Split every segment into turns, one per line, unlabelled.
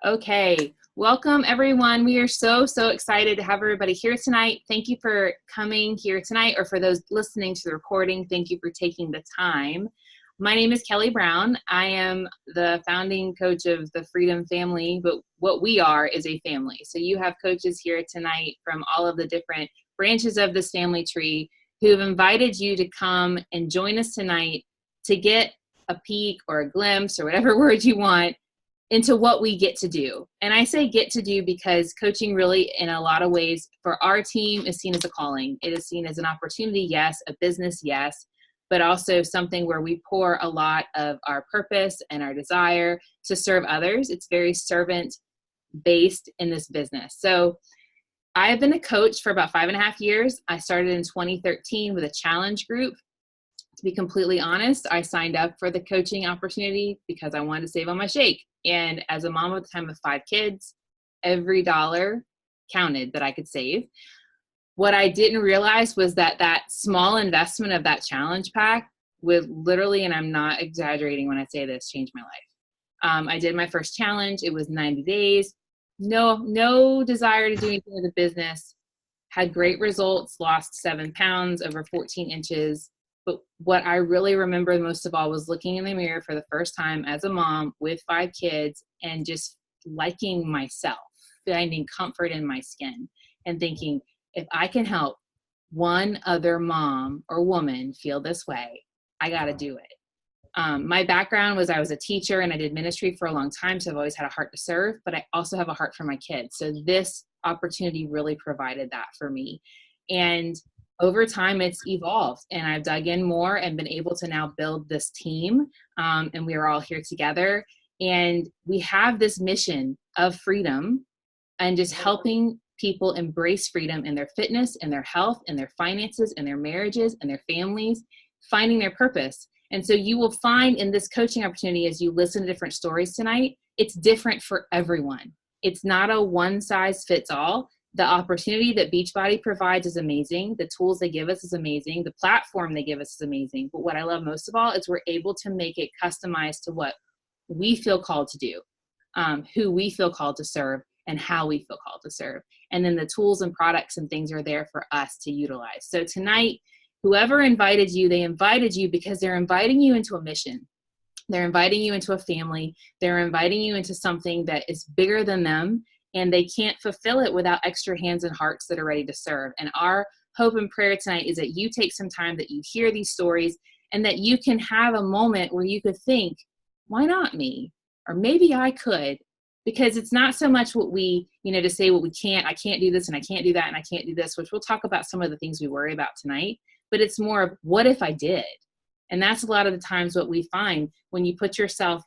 Okay, welcome everyone. We are so excited to have everybody here tonight. Thank you for coming here tonight, or for those listening to the recording, thank you for taking the time. My name is Kelly Brown. I am the founding coach of the Freedom Family, but what we are is a family. So you have coaches here tonight from all of the different branches of this family tree who have invited you to come and join us tonight to get a peek or a glimpse or whatever word you want into what we get to do. And I say get to do because coaching really, in a lot of ways, for our team is seen as a calling. It is seen as an opportunity, yes, a business, yes, but also something where we pour a lot of our purpose and our desire to serve others. It's very servant based in this business. So I have been a coach for about 5.5 years. I started in 2013 with a challenge group. To be completely honest, I signed up for the coaching opportunity because I wanted to save on my shake. And as a mom at the time of 5 kids, every dollar counted that I could save. What I didn't realize was that that small investment of that challenge pack would literally, and I'm not exaggerating when I say this, change my life. I did my first challenge. It was 90 days. No desire to do anything with the business. Had great results, lost 7 pounds, over 14 inches. But what I really remember most of all was looking in the mirror for the first time as a mom with 5 kids and just liking myself, finding comfort in my skin and thinking, if I can help one other mom or woman feel this way, I got to do it. My background was I was a teacher and I did ministry for a long time, so I've always had a heart to serve, but I also have a heart for my kids. So this opportunity really provided that for me. And over time, it's evolved, and I've dug in more and been able to now build this team, and we are all here together. And we have this mission of freedom and just helping people embrace freedom in their fitness, in their health, in their finances, in their marriages, in their families, finding their purpose. And so you will find in this coaching opportunity, as you listen to different stories tonight, it's different for everyone. It's not a one size fits all. The opportunity that Beachbody provides is amazing. The tools they give us is amazing. The platform they give us is amazing. But what I love most of all is we're able to make it customized to what we feel called to do, who we feel called to serve, and how we feel called to serve. And then the tools and products and things are there for us to utilize. So tonight, whoever invited you, they invited you because they're inviting you into a mission. They're inviting you into a family. They're inviting you into something that is bigger than them, and they can't fulfill it without extra hands and hearts that are ready to serve. And our hope and prayer tonight is that you take some time, that you hear these stories, and that you can have a moment where you could think, why not me? Or maybe I could. Because it's not so much what we, to say what we can't, I can't do this and I can't do that and I can't do this, which we'll talk about some of the things we worry about tonight, but it's more of what if I did? And that's a lot of the times what we find when you put yourself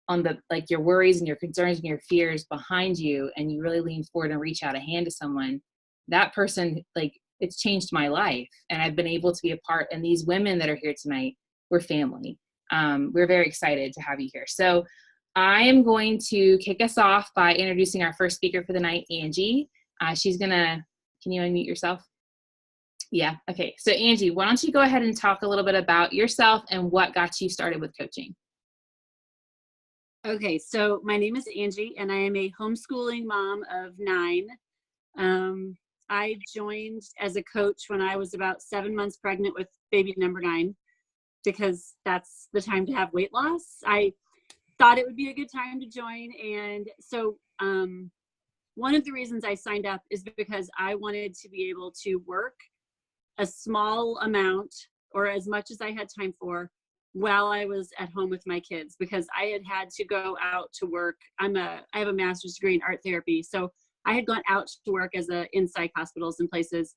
on the, like, your worries and your concerns and your fears behind you, and you really lean forward and reach out a hand to someone, that person, like, it's changed my life. And I've been able to be a part, and these women that are here tonight, we're family. We're very excited to have you here. So I am going to kick us off by introducing our first speaker for the night, Angie. She's gonna, can you unmute yourself? Yeah, okay. So Angie, why don't you go ahead and talk a little bit about yourself and what got you started with coaching?
Okay, so my name is Angie, and I am a homeschooling mom of 9. I joined as a coach when I was about 7 months pregnant with baby number 9, because that's the time to have weight loss. I thought it would be a good time to join. And so one of the reasons I signed up is because I wanted to be able to work a small amount, or as much as I had time for, while I was at home with my kids, because I had to go out to work. I have a master's degree in art therapy. So I had gone out to work in psych hospitals and places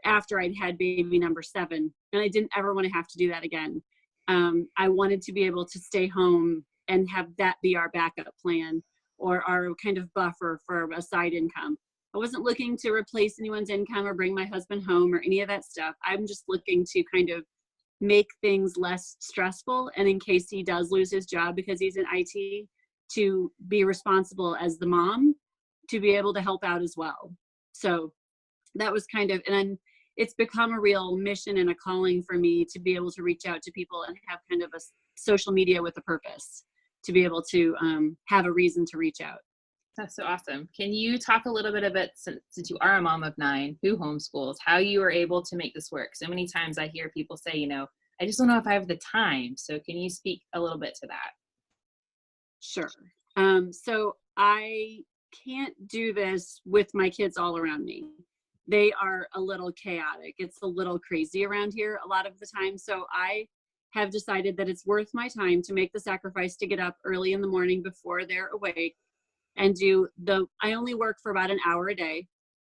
after I'd had baby number 7. And I didn't ever want to have to do that again. I wanted to be able to stay home and have that be our backup plan, or our kind of buffer for a side income. I wasn't looking to replace anyone's income or bring my husband home or any of that stuff. I'm just looking to kind of make things less stressful, and in case he does lose his job because he's in IT, to be responsible as the mom to be able to help out as well. So that was kind of, and then it's become a real mission and a calling for me to be able to reach out to people and have kind of a social media with a purpose, to be able to have a reason to reach out.
That's so awesome. Can you talk a little bit about, since you are a mom of 9 who homeschools, how you were able to make this work? So many times I hear people say, I just don't know if I have the time. So can you speak a little bit to that?
Sure. So I can't do this with my kids all around me. They are a little chaotic. It's a little crazy around here a lot of the time. So I have decided that it's worth my time to make the sacrifice to get up early in the morning before they're awake and I only work for about an hour a day,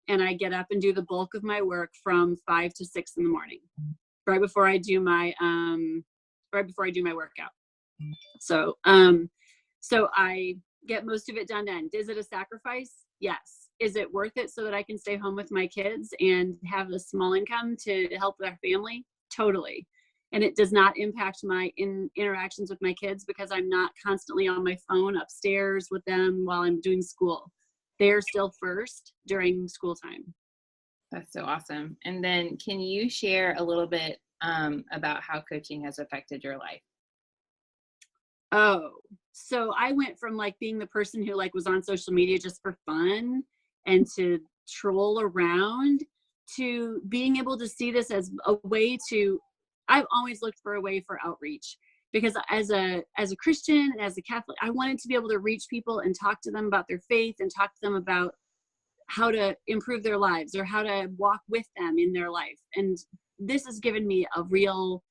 and I get up and do the bulk of my work from 5 to 6 in the morning, right before I do my workout. So I get most of it done then. Is it a sacrifice? Yes. Is it worth it so that I can stay home with my kids and have a small income to help their family? Totally. And it does not impact my interactions with my kids because I'm not constantly on my phone upstairs with them while I'm doing school. They're still first during school time.
That's so awesome. And then can you share a little bit about how coaching has affected your life?
Oh, so I went from being the person who was on social media just for fun and to troll around to being able to see this as a way to, I've always looked for a way for outreach because as a Christian and as a Catholic, I wanted to be able to reach people and talk to them about their faith and talk to them about how to improve their lives or how to walk with them in their life. And this has given me a real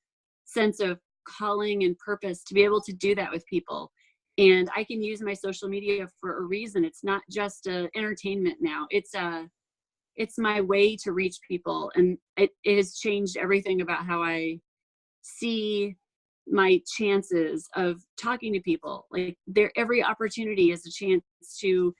sense of calling and purpose to be able to do that with people. And I can use my social media for a reason. It's not just entertainment now. It's my way to reach people. And it has changed everything about how I see my chances of talking to people. Every opportunity is a chance to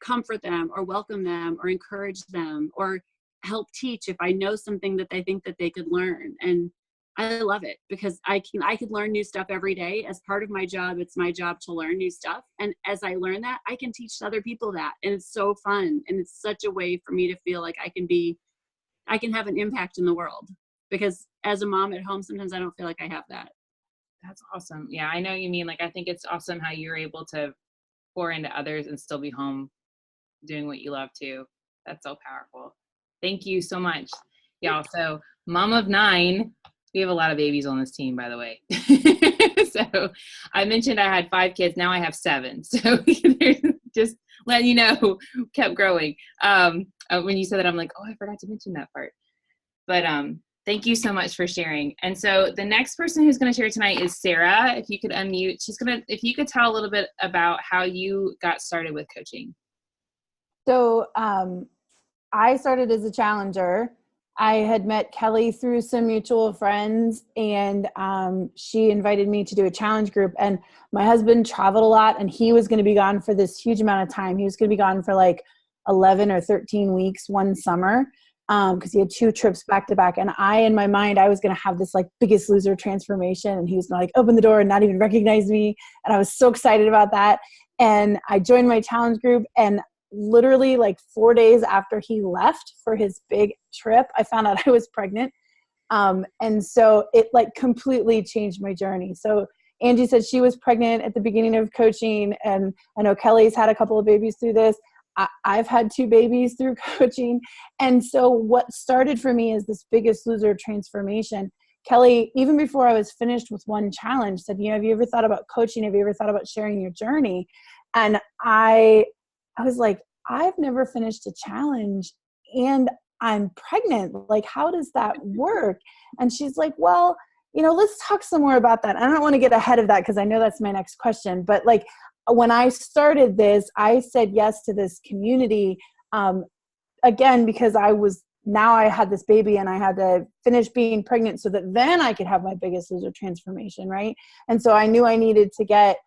comfort them or welcome them or encourage them or help teach if I know something that they think that they could learn. And I love it because I could learn new stuff every day. As part of my job, it's my job to learn new stuff. And as I learn that, I can teach other people that. And it's so fun. And it's such a way for me to feel like I can have an impact in the world. Because as a mom at home, sometimes I don't feel like I have that.
That's awesome. Yeah, I know you mean. I think it's awesome how you're able to pour into others and still be home doing what you love too. That's so powerful. Thank you so much. Yeah. So mom of 9, we have a lot of babies on this team, by the way. So I mentioned I had 5 kids. Now I have 7. So just letting you know, kept growing. When you said that, I'm like, oh, I forgot to mention that part. But thank you so much for sharing. And so the next person who's going to share tonight is Sarah. If you could unmute, if you could tell a little bit about how you got started with coaching.
So I started as a challenger. I had met Kelly through some mutual friends, and she invited me to do a challenge group. And my husband traveled a lot, and he was going to be gone for this huge amount of time. He was going to be gone for 11 or 13 weeks one summer because he had 2 trips back to back. And in my mind, I was going to have this Biggest Loser transformation, and he was going to open the door and not even recognize me. And I was so excited about that. And I joined my challenge group, and literally 4 days after he left for his big trip, I found out I was pregnant. And so it completely changed my journey. So Angie said she was pregnant at the beginning of coaching, and I know Kelly's had a couple of babies through this. I've had 2 babies through coaching. And so what started for me is this Biggest Loser transformation. Kelly, even before I was finished with one challenge, said, have you ever thought about coaching? Have you ever thought about sharing your journey? And I was like, I've never finished a challenge and I'm pregnant. How does that work? And she's like, well, let's talk some more about that. I don't want to get ahead of that because I know that's my next question. But when I started this, I said yes to this community, again, because I had this baby and I had to finish being pregnant so that then I could have my Biggest Loser transformation, right? And so I knew I needed to get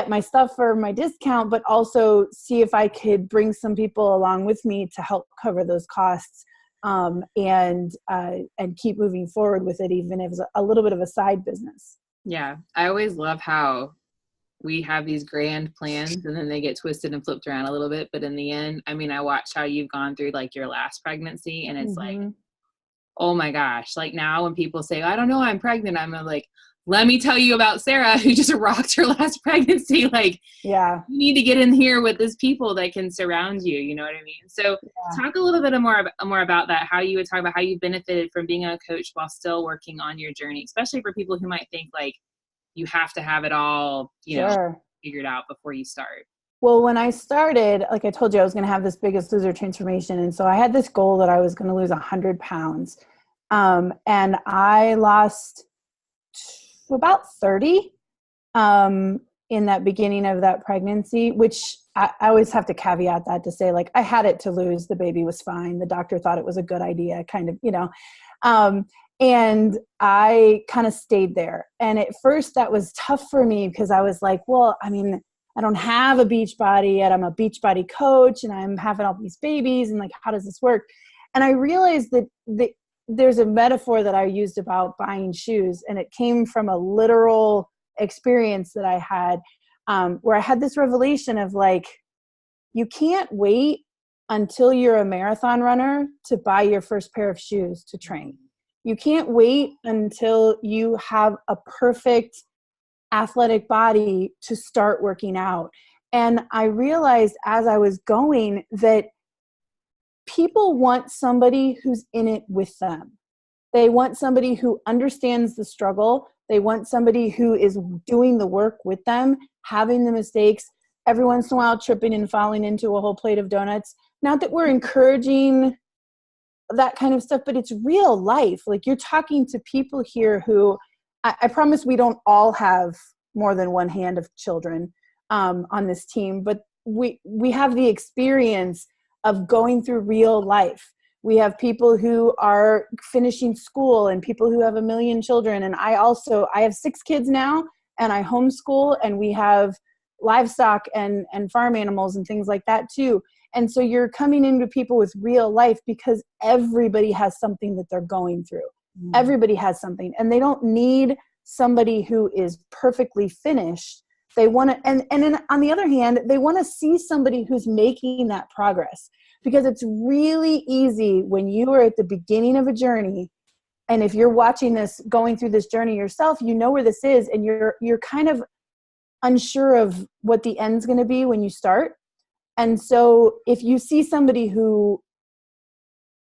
my stuff for my discount, but also see if I could bring some people along with me to help cover those costs and keep moving forward with it, even if it's a little bit of a side business.
Yeah. I always love how we have these grand plans and then they get twisted and flipped around a little bit. But in the end, I watched how you've gone through your last pregnancy, and it's oh my gosh, now when people say, I don't know, I'm pregnant, I'm like, let me tell you about Sarah, who just rocked her last pregnancy. Like,
Yeah.
you need to get in here with these people that can surround you. You know what I mean? So talk a little bit more about that, how you would talk about how you benefited from being a coach while still working on your journey, especially for people who might think like you have to have it all,
Sure.
figured out before you start.
Well, when I started, like I told you, I was going to have this Biggest Loser transformation. And so I had this goal that I was going to lose 100 pounds. And I lost about 30 in that beginning of that pregnancy, which I always have to caveat that to say, like, I had it to lose. The baby was fine. The doctor thought it was a good idea, kind of, and I kind of stayed there. And at first that was tough for me because I was like, well, I mean, I don't have a beach body yet. I'm a beach body coach and I'm having all these babies and like, how does this work? And I realized that there's a metaphor that I used about buying shoes, and it came from a literal experience that I had where I had this revelation of like, you can't wait until you're a marathon runner to buy your first pair of shoes to train. You can't wait until you have a perfect athletic body to start working out. And I realized as I was going that people want somebody who's in it with them. They want somebody who understands the struggle. They want somebody who is doing the work with them, having the mistakes, every once in a while tripping and falling into a whole plate of donuts. Not that we're encouraging that kind of stuff, but it's real life. Like, you're talking to people here who, I promise we don't all have more than one hand of children on this team, but we have the experience of going through real life. We have people who are finishing school and people who have 1 million children. And I have 6 kids now, and I homeschool, and we have livestock and farm animals and things like that too. And so you're coming into people with real life because everybody has something that they're going through. Everybody has something, and they don't need somebody who is perfectly finished. They want to, and then on the other hand, they want to see somebody who's making that progress, because it's really easy when you are at the beginning of a journey. And if you're watching this, going through this journey yourself, you know where this is, and you're kind of unsure of what the end's going to be when you start. And so if you see somebody who,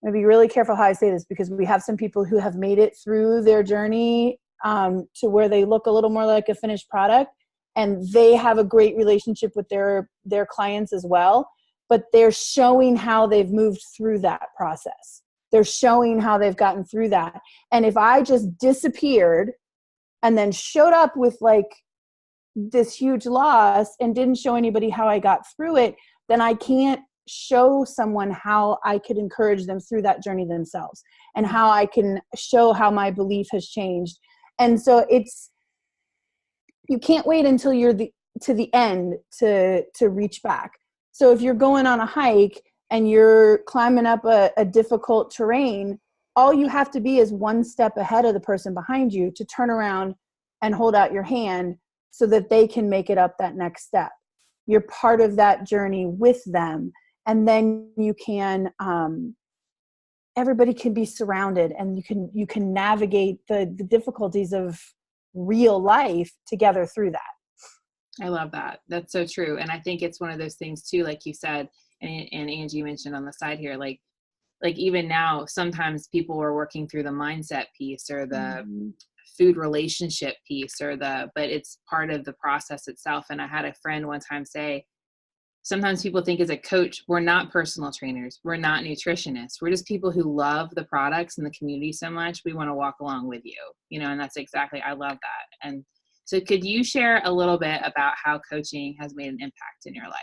I'm going to be really careful how I say this, because we have some people who have made it through their journey to where they look a little more like a finished product, and they have a great relationship with their clients as well, but they're showing how they've moved through that process. They're showing how they've gotten through that. And if I just disappeared and then showed up with like this huge loss and didn't show anybody how I got through it, then I can't show someone how I could encourage them through that journey themselves, and how I can show how my belief has changed. And so you can't wait until you're to the end to reach back. So if you're going on a hike and you're climbing up a difficult terrain, all you have to be is one step ahead of the person behind you to turn around and hold out your hand so that they can make it up that next step. You're part of that journey with them. And then you can, everybody can be surrounded, and you can navigate the difficulties of real life together through that.
I love that. That's so true. And I think it's one of those things too, like you said, and Angie mentioned on the side here, like even now, sometimes people are working through the mindset piece or the food relationship piece but it's part of the process itself. And I had a friend one time say, sometimes people think as a coach, we're not personal trainers. We're not nutritionists. We're just people who love the products and the community so much. We want to walk along with you, and that's exactly, I love that. And so could you share a little bit about how coaching has made an impact in your life?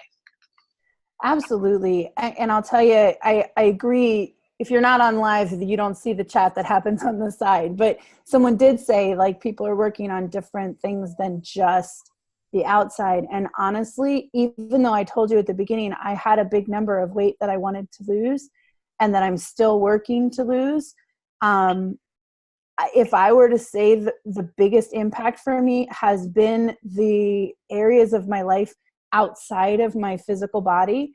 Absolutely. And I'll tell you, I agree. If you're not on live, you don't see the chat that happens on the side, but someone did say like people are working on different things than just the outside. And honestly, even though I told you at the beginning, I had a big number of weight that I wanted to lose and that I'm still working to lose. If I were to say the biggest impact for me has been the areas of my life outside of my physical body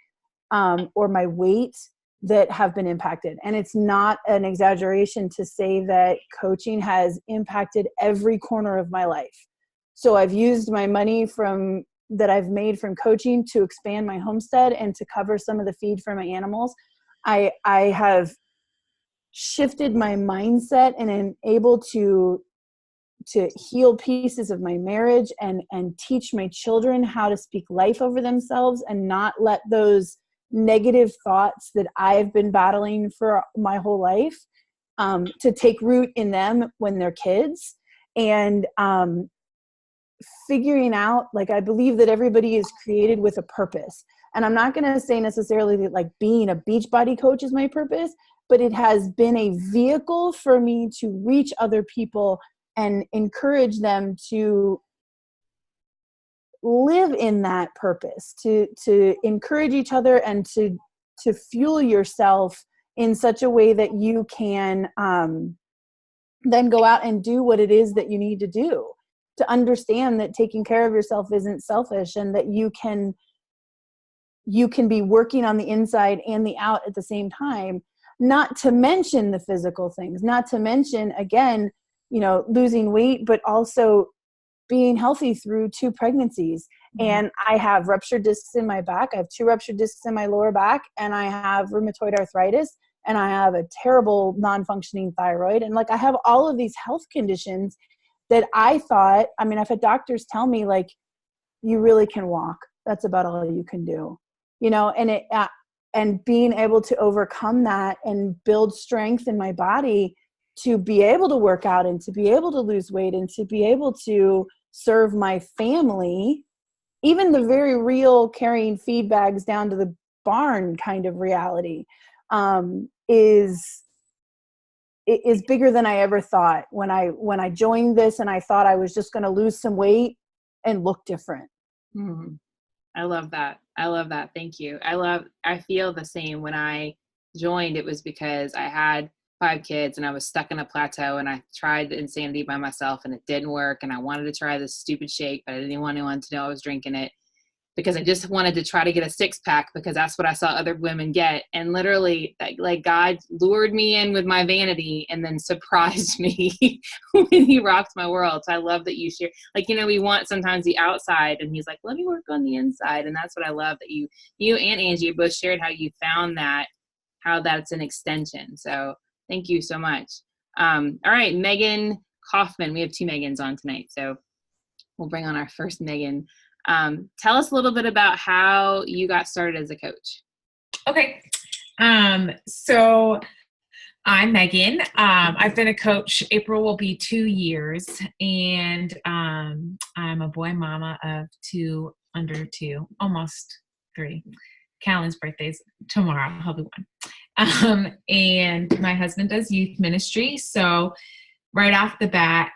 or my weight that have been impacted. And it's not an exaggeration to say that coaching has impacted every corner of my life. So I've used my money that I've made from coaching to expand my homestead and to cover some of the feed for my animals. I have shifted my mindset and am able to heal pieces of my marriage and teach my children how to speak life over themselves and not let those negative thoughts that I've been battling for my whole life to take root in them when they're kids. And figuring out, like, I believe that everybody is created with a purpose. And I'm not going to say necessarily that like being a Beachbody coach is my purpose, but it has been a vehicle for me to reach other people and encourage them to live in that purpose, to encourage each other and to fuel yourself in such a way that you can then go out and do what it is that you need to do, to understand that taking care of yourself isn't selfish and that you can be working on the inside and the out at the same time, not to mention the physical things, not to mention, again, losing weight, but also being healthy through 2 pregnancies. Mm-hmm. And I have ruptured discs in my back. I have 2 ruptured discs in my lower back, and I have rheumatoid arthritis, and I have a terrible non-functioning thyroid. And like, I have all of these health conditions that I thought, I've had doctors tell me, like, you really can walk. That's about all you can do, and being able to overcome that and build strength in my body to be able to work out and to be able to lose weight and to be able to serve my family, even the very real carrying feed bags down to the barn kind of reality, is bigger than I ever thought when I joined this, and I thought I was just going to lose some weight and look different.
Mm-hmm. I love that. Thank you. I feel the same. When I joined, it was because I had 5 kids and I was stuck in a plateau, and I tried Insanity by myself and it didn't work. And I wanted to try this stupid shake, but I didn't want anyone to know I was drinking it because I just wanted to try to get a 6-pack because that's what I saw other women get. And literally, like, God lured me in with my vanity and then surprised me when he rocked my world. So I love that you share, like, we want sometimes the outside, and he's like, let me work on the inside. And that's what I love, that you and Angie both shared how you found that, how that's an extension. So thank you so much. All right, Megan Kaufman. We have 2 Megans on tonight, so we'll bring on our first Megan. Tell us a little bit about how you got started as a coach.
Okay. So I'm Megan. I've been a coach. April will be 2 years, and I'm a boy mama of 2 under 2, almost 3. Callan's birthday's tomorrow. He'll be 1. And my husband does youth ministry. So right off the bat,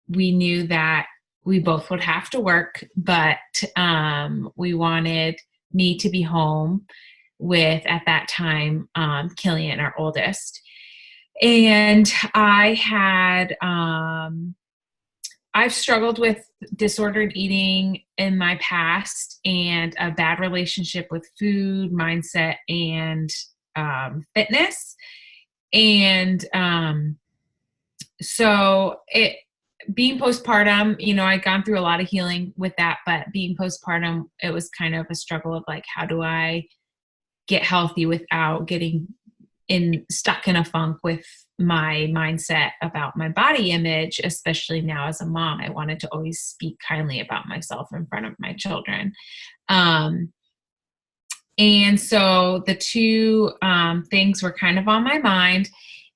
we knew that we both would have to work, but we wanted me to be home with, at that time, Killian, our oldest. And I've struggled with disordered eating in my past and a bad relationship with food, mindset, and fitness. And so being postpartum, I'd gone through a lot of healing with that, but being postpartum, it was kind of a struggle of like, how do I get healthy without getting stuck in a funk with my mindset about my body image, especially now as a mom. I wanted to always speak kindly about myself in front of my children. And so the 2 things were kind of on my mind.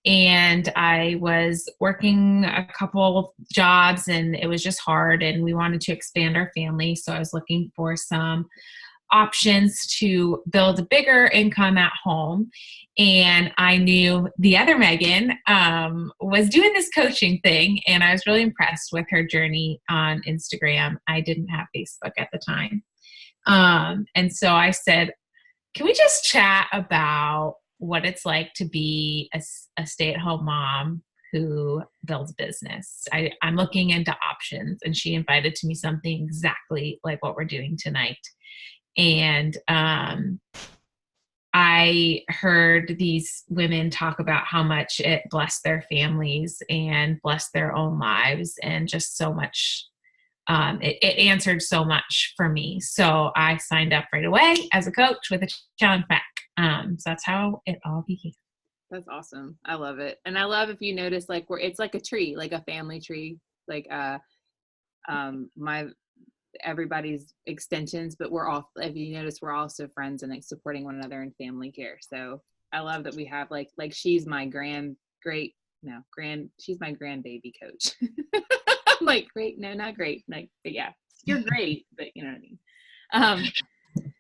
And I was working a couple jobs, and it was just hard, and we wanted to expand our family. So I was looking for some options to build a bigger income at home. And I knew the other Megan was doing this coaching thing, and I was really impressed with her journey on Instagram. I didn't have Facebook at the time. And so I said, can we just chat about what it's like to be a stay-at-home mom who builds business? I'm looking into options. And she invited to me something exactly like what we're doing tonight. And I heard these women talk about how much it blessed their families and blessed their own lives, and just so much. It answered so much for me. So I signed up right away as a coach with a challenge pack. So that's how it all began.
That's awesome. I love it. And I love, if you notice, like, it's like a tree, like a family tree, like my everybody's extensions, but we're all, if you notice, we're also friends and like supporting one another in family care. So I love that we have like she's my she's my grandbaby coach. I'm like, great, no, not great, like, but yeah, you're great, but you know what I mean.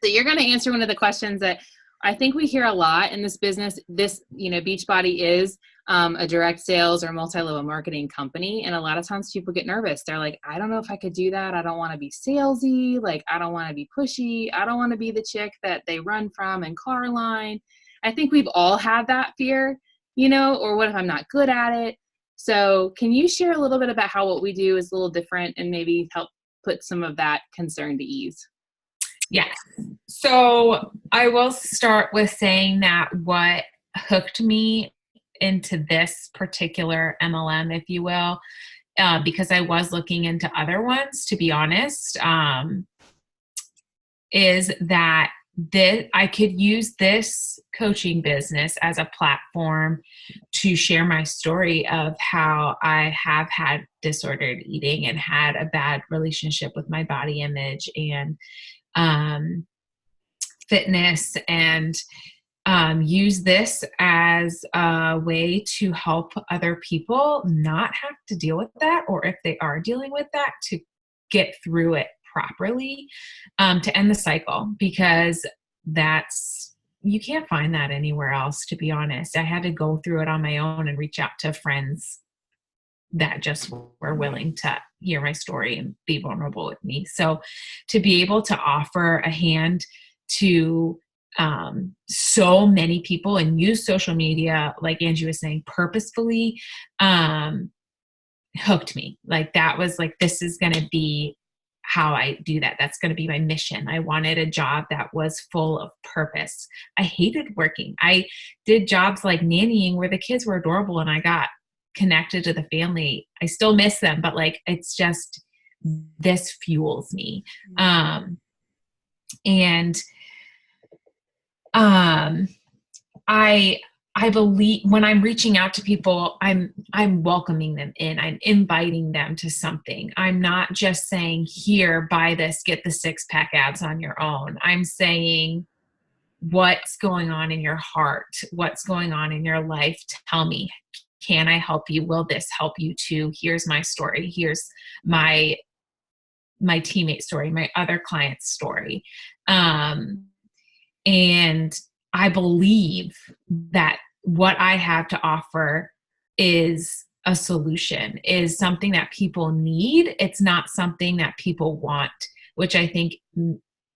So you're going to answer one of the questions that I think we hear a lot in this business. This, Beachbody is a direct sales or multi-level marketing company. And a lot of times people get nervous. They're like, I don't know if I could do that. I don't want to be salesy. Like, I don't want to be pushy. I don't want to be the chick that they run from in car line. I think we've all had that fear, or what if I'm not good at it? So can you share a little bit about how what we do is a little different and maybe help put some of that concern to ease?
Yes. So I will start with saying that what hooked me into this particular MLM, if you will, because I was looking into other ones, to be honest, is that I could use this coaching business as a platform to share my story of how I have had disordered eating and had a bad relationship with my body image and fitness, and use this as a way to help other people not have to deal with that, or if they are dealing with that, to get through it properly, to end the cycle, because you can't find that anywhere else, to be honest. I had to go through it on my own and reach out to friends that just were willing to hear my story and be vulnerable with me. So to be able to offer a hand to so many people and use social media, like Angie was saying, purposefully, hooked me. Like, that was like, this is going to be how I do that. That's going to be my mission. I wanted a job that was full of purpose. I hated working. I did jobs like nannying where the kids were adorable and I got connected to the family. I still miss them, but like, it's just, this fuels me. I believe when I'm reaching out to people, I'm welcoming them in. I'm inviting them to something. I'm not just saying, here, buy this, get the 6-pack abs on your own. I'm saying, what's going on in your heart? What's going on in your life? Tell me, can I help you? Will this help you too? Here's my story. Here's my teammate's story, my other client's story. And I believe that what I have to offer is a solution, is something that people need. It's not something that people want, which I think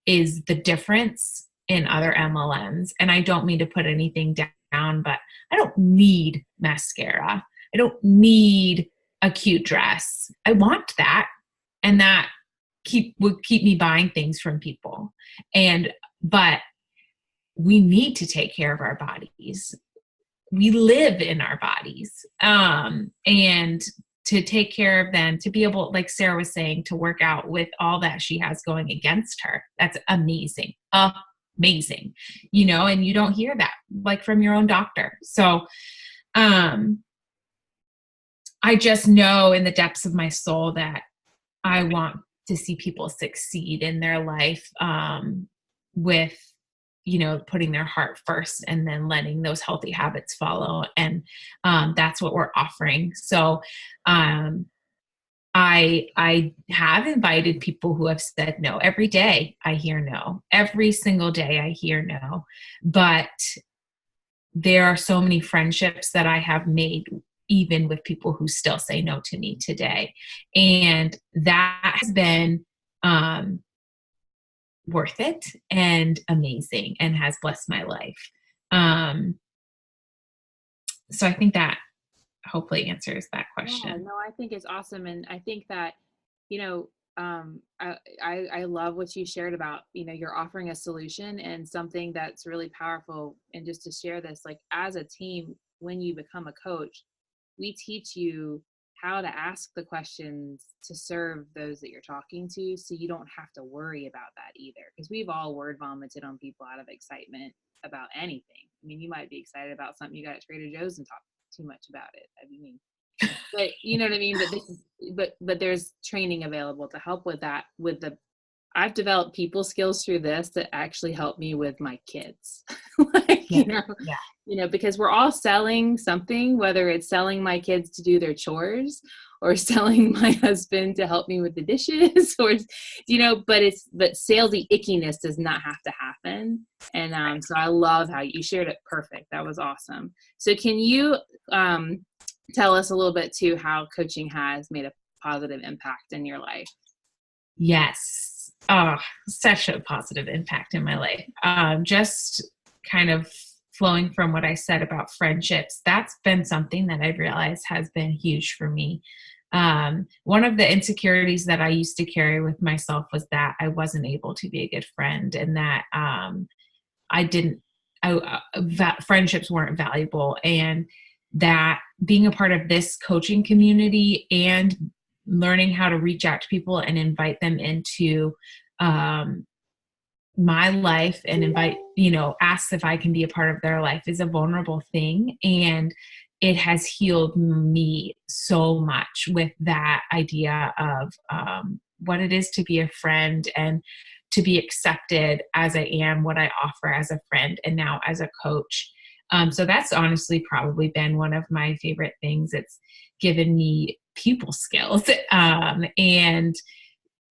is the difference in other MLMs. And I don't mean to put anything down, but I don't need mascara. I don't need a cute dress. I want that. And that would keep me buying things from people. But we need to take care of our bodies. We live in our bodies. And to take care of them, to be able, like Sarah was saying, to work out with all that she has going against her. That's amazing. Amazing. And you don't hear that like from your own doctor. So, I just know in the depths of my soul that I want to see people succeed in their life, with, putting their heart first and then letting those healthy habits follow. And that's what we're offering. So I have invited people who have said no. Every day I hear no. Every single day I hear no. But there are so many friendships that I have made, even with people who still say no to me today. And that has been worth it and amazing and has blessed my life. So I think that hopefully answers that question.
Yeah, no, I think it's awesome. And I think that, I love what you shared about, you're offering a solution and something that's really powerful. And just to share this, like as a team, when you become a coach, we teach you how to ask the questions to serve those that you're talking to, so you don't have to worry about that either. Because we've all word vomited on people out of excitement about anything. I mean, you might be excited about something you got at Trader Joe's and talk too much about it. I mean, but you know what I mean? But this is, but there's training available to help with that. I've developed people skills through this that actually help me with my kids. Like, because we're all selling something, whether it's selling my kids to do their chores or selling my husband to help me with the dishes or, but salesy ickiness does not have to happen. And so I love how you shared it. Perfect. That was awesome. So can you tell us a little bit too, how coaching has made a positive impact in your life?
Yes. Oh, such a positive impact in my life. Just kind of flowing from what I said about friendships, that's been something that I've realized has been huge for me. One of the insecurities that I used to carry with myself was that I wasn't able to be a good friend, and that friendships weren't valuable, and that being a part of this coaching community and learning how to reach out to people and invite them into my life and ask if I can be a part of their life is a vulnerable thing. And it has healed me so much with that idea of what it is to be a friend and to be accepted as I am, what I offer as a friend and now as a coach. So that's honestly probably been one of my favorite things. It's given me people skills and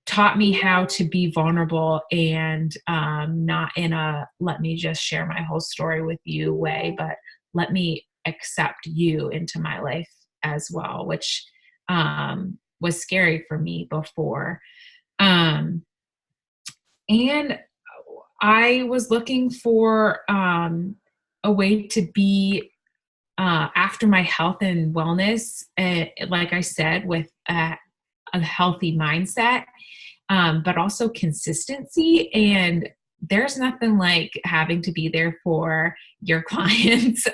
taught me how to be vulnerable and not in a let me just share my whole story with you way, but let me accept you into my life as well, which was scary for me before. And I was looking for a way to be after my health and wellness, like I said, with a healthy mindset, but also consistency. And there's nothing like having to be there for your clients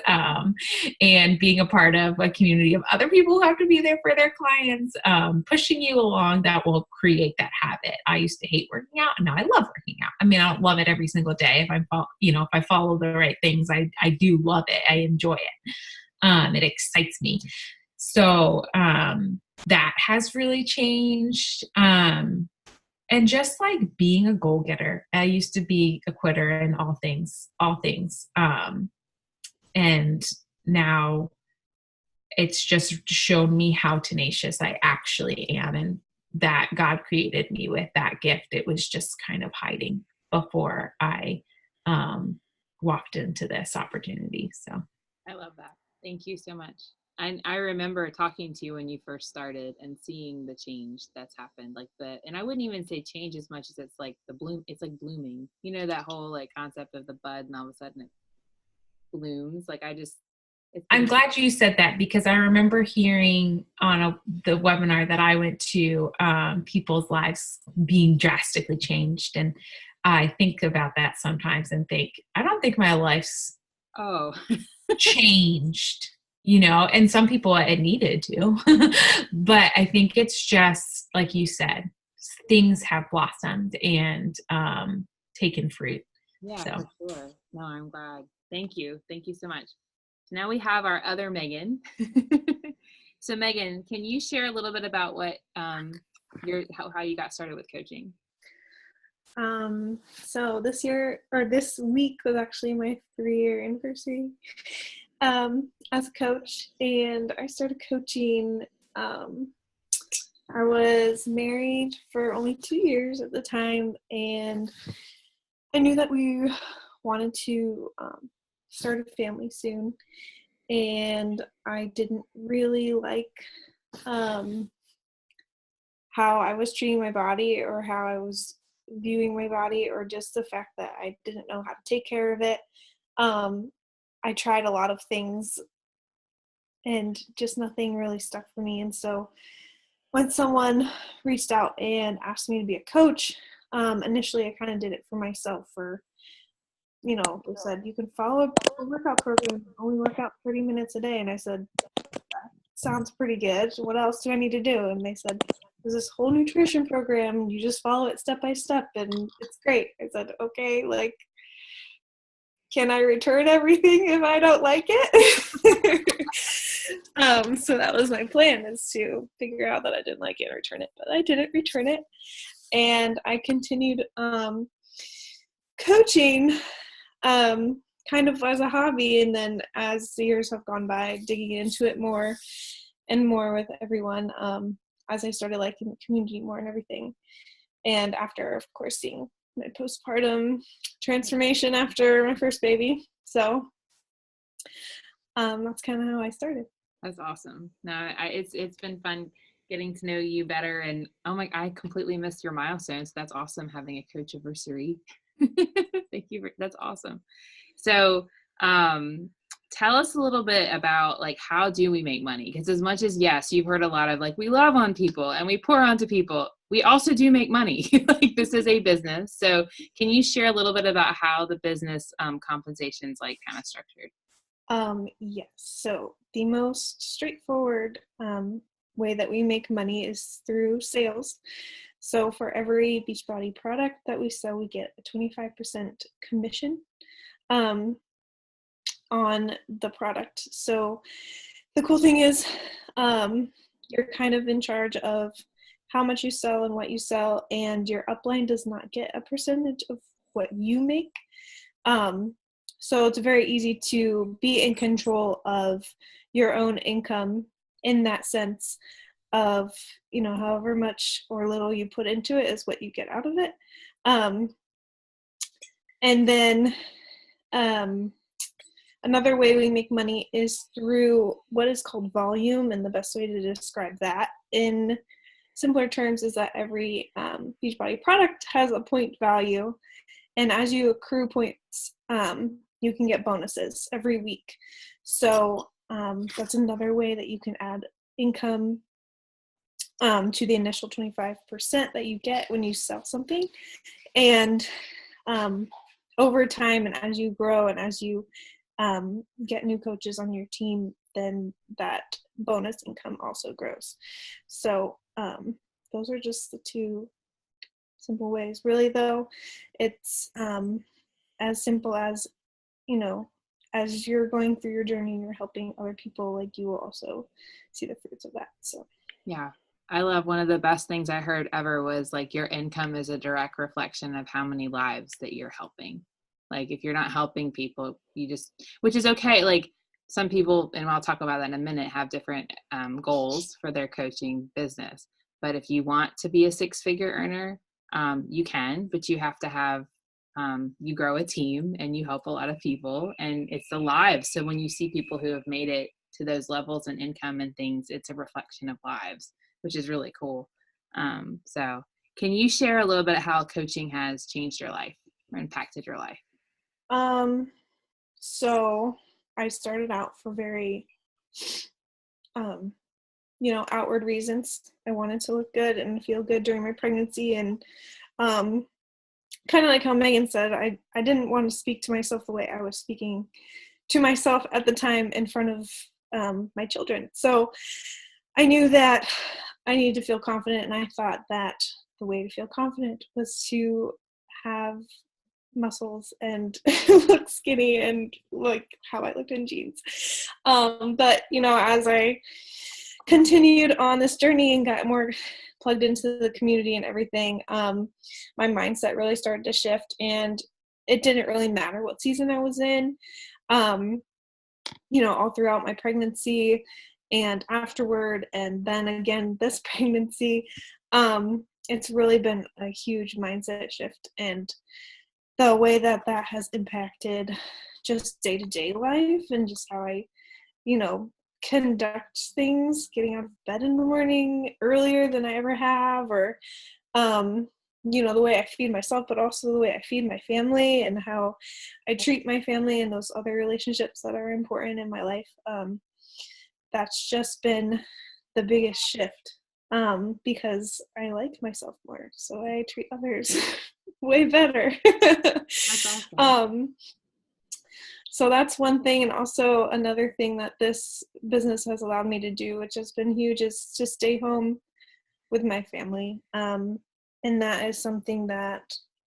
and being a part of a community of other people who have to be there for their clients, pushing you along that will create that habit. I used to hate working out, and now I love working out. I mean, I don't love it every single day. If I follow the right things, I do love it. I enjoy it. It excites me. So that has really changed. And just like being a goal-getter, I used to be a quitter in all things. And now it's just shown me how tenacious I actually am, and that God created me with that gift. It was just kind of hiding before I walked into this opportunity. So
I love that. Thank you so much. And I remember talking to you when you first started and seeing the change that's happened, and I wouldn't even say change as much as it's like it's like blooming, that whole like concept of the bud and all of a sudden it blooms.
I'm glad you said that, because I remember hearing on the webinar that I went to, people's lives being drastically changed. And I think about that sometimes and think, I don't think my life's changed. And some people it needed to, but I think it's just like you said, things have blossomed and taken fruit.
Yeah, so. For sure. No, I'm glad. Thank you. Thank you so much. So now we have our other Megan. So Megan, can you share a little bit about what how you got started with coaching?
So this week was actually my 3-year anniversary as a coach, and I started coaching. I was married for only 2 years at the time, and I knew that we wanted to start a family soon, and I didn't really like how I was treating my body or how I was viewing my body, or just the fact that I didn't know how to take care of it. I tried a lot of things and just nothing really stuck for me. And so when someone reached out and asked me to be a coach, initially I kind of did it for myself. They said, you can follow a workout program, only work out 30 minutes a day. And I said, sounds pretty good. What else do I need to do? And they said, there's this whole nutrition program. You just follow it step by step and it's great. I said, okay, like, can I return everything if I don't like it? So that was my plan, is to figure out that I didn't like it and return it. But I didn't return it. And I continued coaching kind of as a hobby. And then as the years have gone by, digging into it more and more with everyone, as I started liking the community more and everything. And after, of course, seeing my postpartum transformation after my first baby. So that's kind of how I started.
That's awesome. No, it's been fun getting to know you better. And I completely missed your milestones. That's awesome, having a coach anniversary. Thank you. That's awesome. So tell us a little bit about, like, how do we make money? Because as much as, yes, you've heard a lot of, like, we love on people and we pour onto people, we also do make money. Like, this is a business. So can you share a little bit about how the business compensation is, like, kind of structured?
Yes. So the most straightforward way that we make money is through sales. So for every Beachbody product that we sell, we get a 25% commission on the product. So the cool thing is you're kind of in charge of how much you sell and what you sell, and your upline does not get a percentage of what you make. So it's very easy to be in control of your own income in that sense of, however much or little you put into it is what you get out of it. And then another way we make money is through what is called volume. And the best way to describe that in simpler terms is that every Beachbody product has a point value. And as you accrue points, you can get bonuses every week. So that's another way that you can add income to the initial 25% that you get when you sell something. And over time, and as you grow and as you get new coaches on your team, then that bonus income also grows. So those are just the two simple ways. Really, though, it's as simple as, as you're going through your journey and you're helping other people, like, you will also see the fruits of that. So
yeah, I love, one of the best things I heard ever was, like, your income is a direct reflection of how many lives that you're helping. Like, if you're not helping people, which is okay. Like, some people, and I'll talk about that in a minute, have different goals for their coaching business. But if you want to be a six-figure earner, you can, but you have to have, you grow a team and you help a lot of people, and it's the lives. So when you see people who have made it to those levels and income and things, it's a reflection of lives, which is really cool. So can you share a little bit of how coaching has changed your life or impacted your life?
So I started out for very, outward reasons. I wanted to look good and feel good during my pregnancy. And kind of like how Megan said, I didn't want to speak to myself the way I was speaking to myself at the time in front of my children. So I knew that I needed to feel confident, and I thought that the way to feel confident was to have muscles and look skinny and like how I looked in jeans. But as I continued on this journey and got more plugged into the community and everything, my mindset really started to shift, and it didn't really matter what season I was in, all throughout my pregnancy and afterward, and then again this pregnancy. It's really been a huge mindset shift, and the way that has impacted just day-to-day life and just how I, conduct things, getting out of bed in the morning earlier than I ever have, or, the way I feed myself, but also the way I feed my family and how I treat my family and those other relationships that are important in my life. That's just been the biggest shift. because I like myself more. So I treat others way better.
That's awesome.
So that's one thing. And also another thing that this business has allowed me to do, which has been huge, is to stay home with my family. And that is something that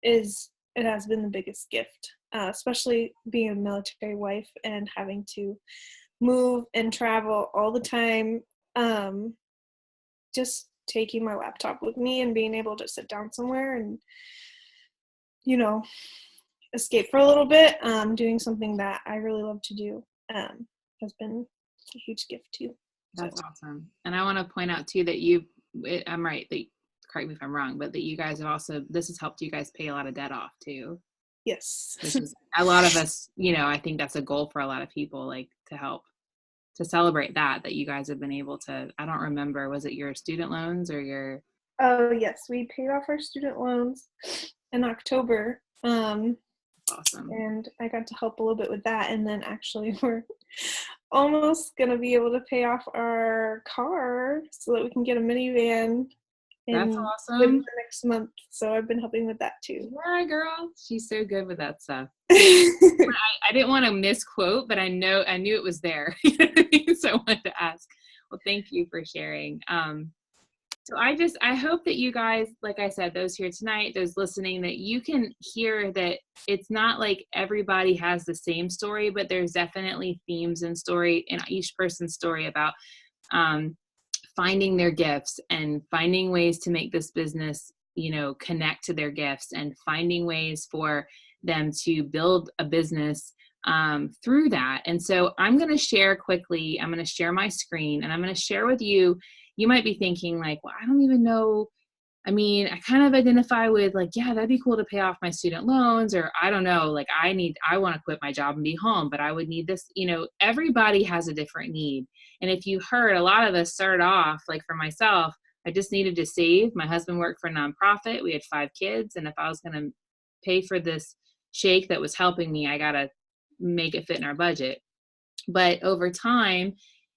it has been the biggest gift, especially being a military wife and having to move and travel all the time. Just taking my laptop with me and being able to sit down somewhere and, escape for a little bit, doing something that I really love to do, has been a huge gift too.
That's awesome. And I want to point out too that I'm right, that, correct me if I'm wrong, but that you guys have also, this has helped you guys pay a lot of debt off too.
Yes.
Which is a lot of us, I think that's a goal for a lot of people, like to help to celebrate that you guys have been able to, I don't remember, was it your student loans or your?
Oh yes, we paid off our student loans in October.
Awesome.
And I got to help a little bit with that. And then actually we're almost going to be able to pay off our car so that we can get a minivan
That's
within
awesome.
the next month. So I've been helping with that too.
Yeah, girl. She's so good with that stuff. I didn't want to misquote, but I knew it was there. So I wanted to ask. Well, thank you for sharing. So I hope that you guys, like I said, those here tonight, those listening, that you can hear that it's not like everybody has the same story, but there's definitely themes in each person's story about finding their gifts and finding ways to make this business, connect to their gifts, and finding ways for them to build a business through that. And so I'm going to share quickly. I'm going to share my screen and I'm going to share with you. You might be thinking like, well, I don't even know. I mean, I kind of identify with like, yeah, that'd be cool to pay off my student loans, or I don't know, like I want to quit my job and be home, but I would need this, everybody has a different need. And if you heard, a lot of us started off, like for myself, I just needed to save. My husband worked for a nonprofit. We had 5 kids. And if I was going to pay for this shake that was helping me, I got to make it fit in our budget. But over time,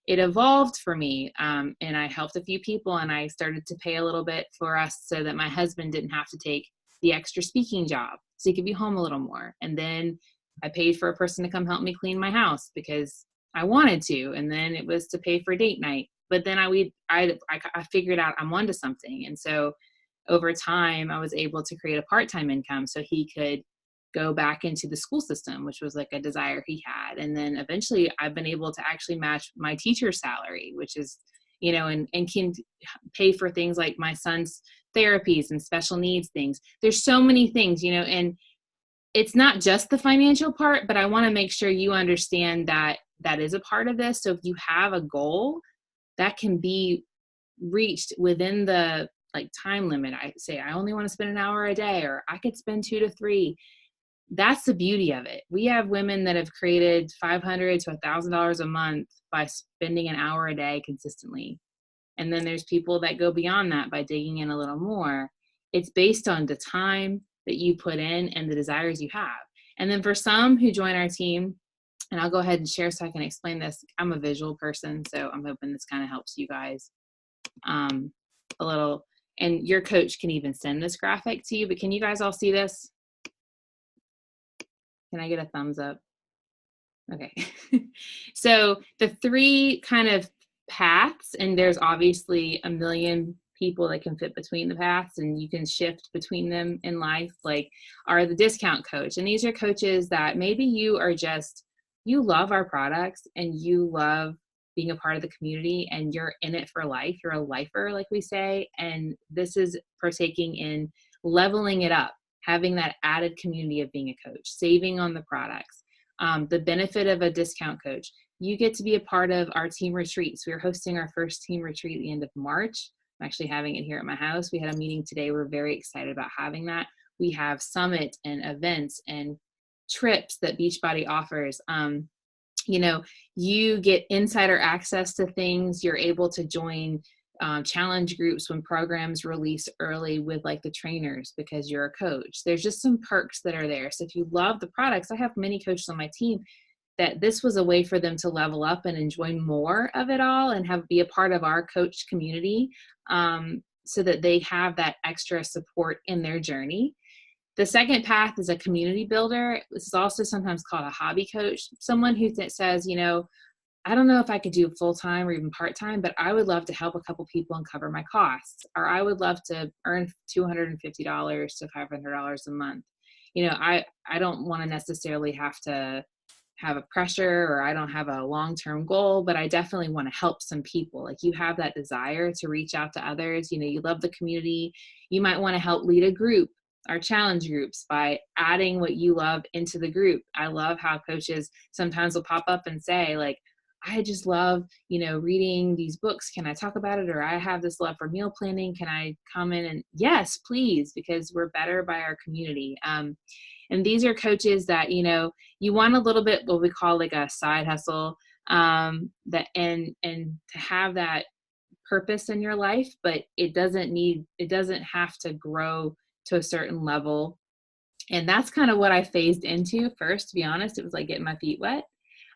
it evolved for me, and I helped a few people, and I started to pay a little bit for us so that my husband didn't have to take the extra speaking job, so he could be home a little more. And then I paid for a person to come help me clean my house because I wanted to, and then it was to pay for date night. But then I figured out I'm onto something, and so over time I was able to create a part-time income so he could go back into the school system, which was like a desire he had. And then eventually I've been able to actually match my teacher's salary, which is, and can pay for things like my son's therapies and special needs things. There's so many things, and it's not just the financial part, but I want to make sure you understand that that is a part of this. So if you have a goal that can be reached within the like time limit, I say, I only want to spend an hour a day, or I could spend 2 to 3. That's the beauty of it. We have women that have created $500 to $1,000 a month by spending an hour a day consistently. And then there's people that go beyond that by digging in a little more. It's based on the time that you put in and the desires you have. And then for some who join our team, and I'll go ahead and share so I can explain this. I'm a visual person, so I'm hoping this kind of helps you guys a little. And your coach can even send this graphic to you, but can you guys all see this? Can I get a thumbs up? Okay. So the 3 kind of paths, and there's obviously a million people that can fit between the paths, and you can shift between them in life, like are the discount coach. And these are coaches that maybe you love our products and you love being a part of the community and you're in it for life. You're a lifer, like we say. And this is partaking in leveling it up, having that added community of being a coach, saving on the products. The benefit of a discount coach, you get to be a part of our team retreats. We're hosting our first team retreat at the end of March. I'm actually having it here at my house. We had a meeting today. We're very excited about having that. We have summit and events and trips that Beachbody offers. You get insider access to things. You're able to join challenge groups when programs release early with like the trainers because you're a coach. There's just some perks that are there. So if you love the products, I have many coaches on my team. that this was a way for them to level up and enjoy more of it all and be a part of our coach community, so that they have that extra support in their journey. The second path is a community builder. This is also sometimes called a hobby coach, someone who says, I don't know if I could do full-time or even part-time, but I would love to help a couple people and cover my costs, or I would love to earn $250 to $500 a month. I don't want to necessarily have to have a pressure, or I don't have a long-term goal, but I definitely want to help some people. Like, you have that desire to reach out to others. You love the community. You might want to help lead a group, our challenge groups, by adding what you love into the group. I love how coaches sometimes will pop up and say, like, I just love, reading these books. Can I talk about it? Or I have this love for meal planning. Can I come in? And yes, please, because we're better by our community. And these are coaches that, you want a little bit what we call like a side hustle, that and to have that purpose in your life, but it doesn't have to grow to a certain level. And that's kind of what I phased into first, to be honest. It was like getting my feet wet.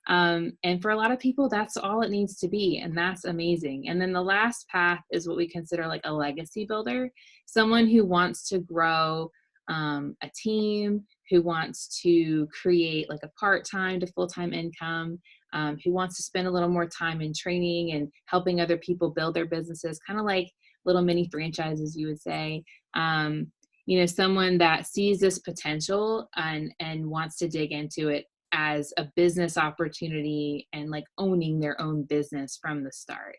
And for a lot of people, that's all it needs to be. And that's amazing. And then the last path is what we consider like a legacy builder, someone who wants to grow a team, who wants to create like a part-time to full-time income, who wants to spend a little more time in training and helping other people build their businesses, kind of like little mini franchises, you would say. Someone that sees this potential and wants to dig into it as a business opportunity and like owning their own business from the start.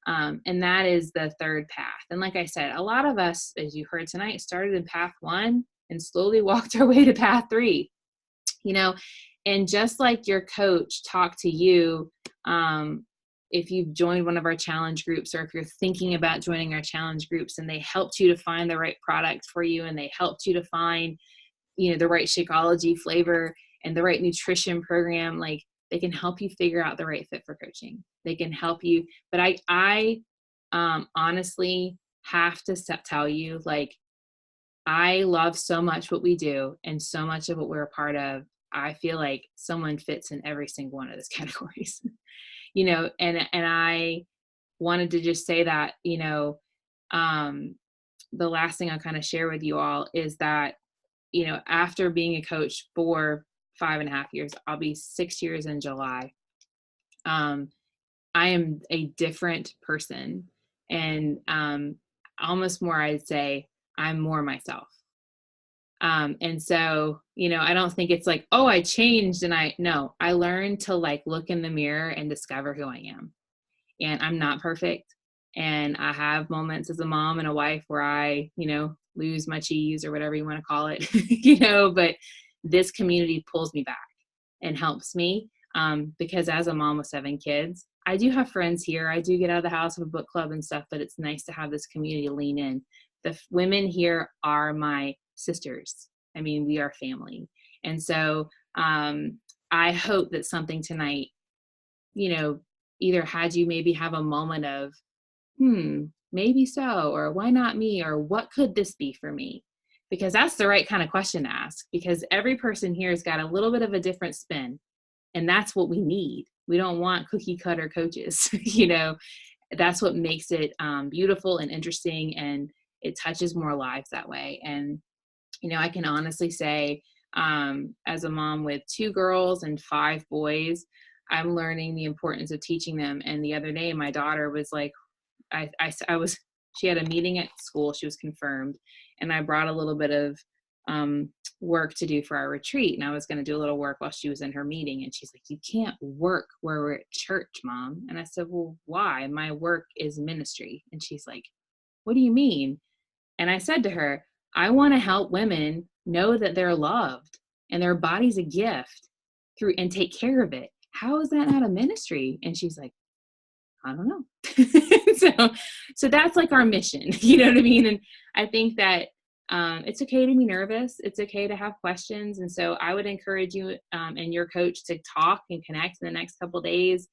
And that is the third path. And like I said, a lot of us, as you heard tonight, started in path 1 and slowly walked our way to path 3, and just like your coach talked to you, if you've joined one of our challenge groups, or if you're thinking about joining our challenge groups, and they helped you to find the right product for you, and they helped you to find, the right Shakeology flavor and the right nutrition program, like, they can help you figure out the right fit for coaching. They can help you. But I honestly have to tell you, like, I love so much what we do and so much of what we're a part of. I feel like someone fits in every single one of those categories, and I wanted to just say that, the last thing I'll kind of share with you all is that, after being a coach for 5.5 years, I'll be 6 years in July. I am a different person, and almost more, I'd say I'm more myself. And so, I don't think it's like, oh, I changed, and I learned to like look in the mirror and discover who I am. And I'm not perfect. And I have moments as a mom and a wife where I, lose my cheese or whatever you want to call it, but this community pulls me back and helps me, because as a mom with 7 kids, I do have friends here. I do get out of the house of a book club and stuff, but it's nice to have this community lean in. The women here are my sisters. I mean, we are family. And so I hope that something tonight, either had you maybe have a moment of, maybe so, or why not me, or what could this be for me? Because that's the right kind of question to ask, because every person here has got a little bit of a different spin, and that's what we need. We don't want cookie cutter coaches, that's what makes it beautiful and interesting, and it touches more lives that way. And, I can honestly say, as a mom with 2 girls and 5 boys, I'm learning the importance of teaching them. And the other day, my daughter was like, she had a meeting at school. She was confirmed, and I brought a little bit of work to do for our retreat. And I was going to do a little work while she was in her meeting. And she's like, you can't work where we're at church, Mom. And I said, well, why? My work is ministry. And she's like, what do you mean? And I said to her, I want to help women know that they're loved and their body's a gift and take care of it. How is that not a ministry? And she's like, I don't know. So that's like our mission, you know what I mean? And I think that it's okay to be nervous. It's okay to have questions. And so I would encourage you and your coach to talk and connect in the next couple of days.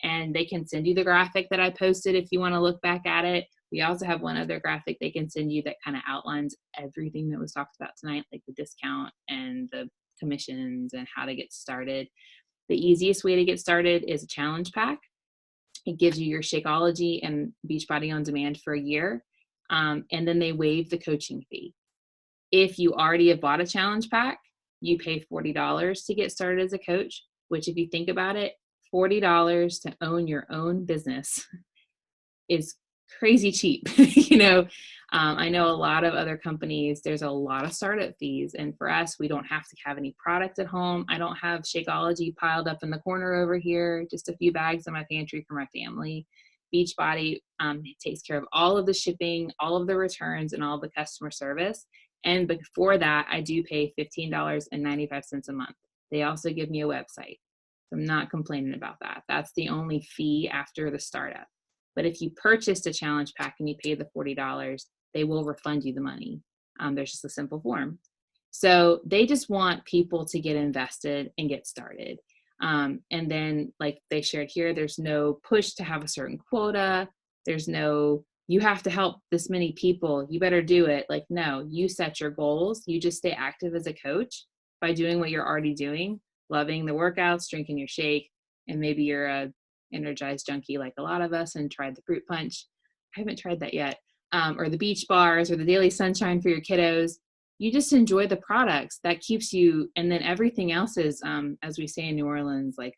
And they can send you the graphic that I posted if you want to look back at it. We also have one other graphic they can send you that kind of outlines everything that was talked about tonight, like the discount and the commissions and how to get started. The easiest way to get started is a challenge pack. It gives you your Shakeology and Beachbody On Demand for a year, and then they waive the coaching fee. If you already have bought a challenge pack, you pay $40 to get started as a coach, which if you think about it, $40 to own your own business is crazy cheap. I know a lot of other companies, there's a lot of startup fees. And for us, we don't have to have any product at home. I don't have Shakeology piled up in the corner over here, just a few bags in my pantry for my family. Beachbody takes care of all of the shipping, all of the returns, and all of the customer service. And before that, I do pay $15.95 a month. They also give me a website. So I'm not complaining about that. That's the only fee after the startup. But if you purchased a challenge pack and you paid the $40, they will refund you the money. There's just a simple form. So they just want people to get invested and get started. And then, like they shared here, there's no push to have a certain quota. There's no, you have to help this many people, you better do it. Like, no, you set your goals. You just stay active as a coach by doing what you're already doing, loving the workouts, drinking your shake, and maybe you're a energized junkie like a lot of us and tried the fruit punch. I haven't tried that yet. Or the beach bars or the daily sunshine for your kiddos. You just enjoy the products. That keeps you, and then everything else is, as we say in New Orleans, like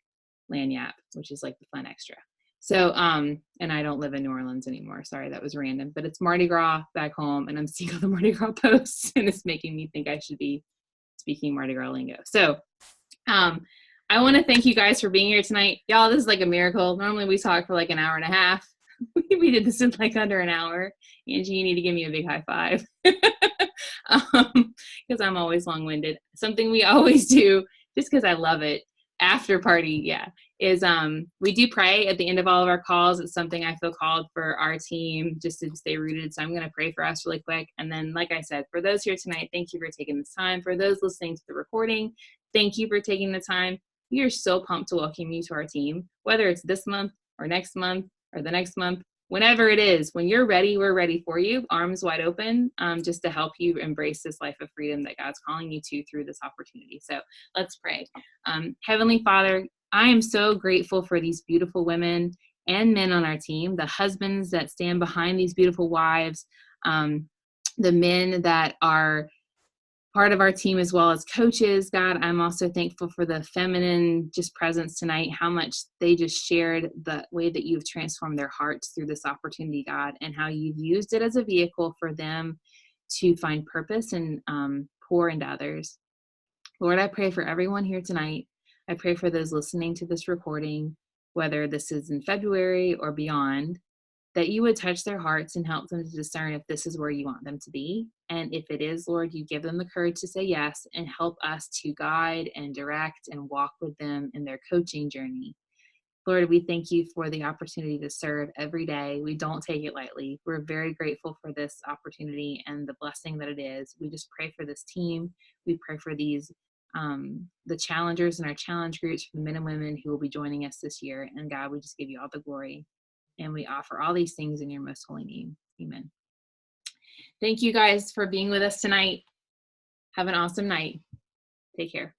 lagniappe, which is like the fun extra. So, and I don't live in New Orleans anymore. Sorry, that was random, but it's Mardi Gras back home, and I'm seeing all the Mardi Gras posts, and it's making me think I should be speaking Mardi Gras lingo. So, I want to thank you guys for being here tonight. Y'all, this is like a miracle. Normally we talk for like an hour and a half. We did this in like under an hour. Angie, you need to give me a big high five. Because I'm always long-winded. Something we always do, just because I love it, after party, is we do pray at the end of all of our calls. It's something I feel called for our team just to stay rooted. So I'm going to pray for us really quick. And then, like I said, for those here tonight, thank you for taking this time. For those listening to the recording, thank you for taking the time. We are so pumped to welcome you to our team, whether it's this month or next month or the next month, whenever it is. When you're ready, we're ready for you, arms wide open, just to help you embrace this life of freedom that God's calling you to through this opportunity. So let's pray. Heavenly Father, I am so grateful for these beautiful women and men on our team, the husbands that stand behind these beautiful wives, the men that are part of our team as well as coaches. God, I'm also thankful for the feminine just presence tonight, how much they just shared the way that you've transformed their hearts through this opportunity, God, and how you've used it as a vehicle for them to find purpose and pour into others. Lord, I pray for everyone here tonight. I pray for those listening to this recording, whether this is in February or beyond, that you would touch their hearts and help them to discern if this is where you want them to be. And if it is, Lord, you give them the courage to say yes and help us to guide and direct and walk with them in their coaching journey. Lord, we thank you for the opportunity to serve every day. We don't take it lightly. We're very grateful for this opportunity and the blessing that it is. We just pray for this team. We pray for these, the challengers in our challenge groups, for the men and women who will be joining us this year. And God, we just give you all the glory. And we offer all these things in your most holy name. Amen. Thank you guys for being with us tonight. Have an awesome night. Take care.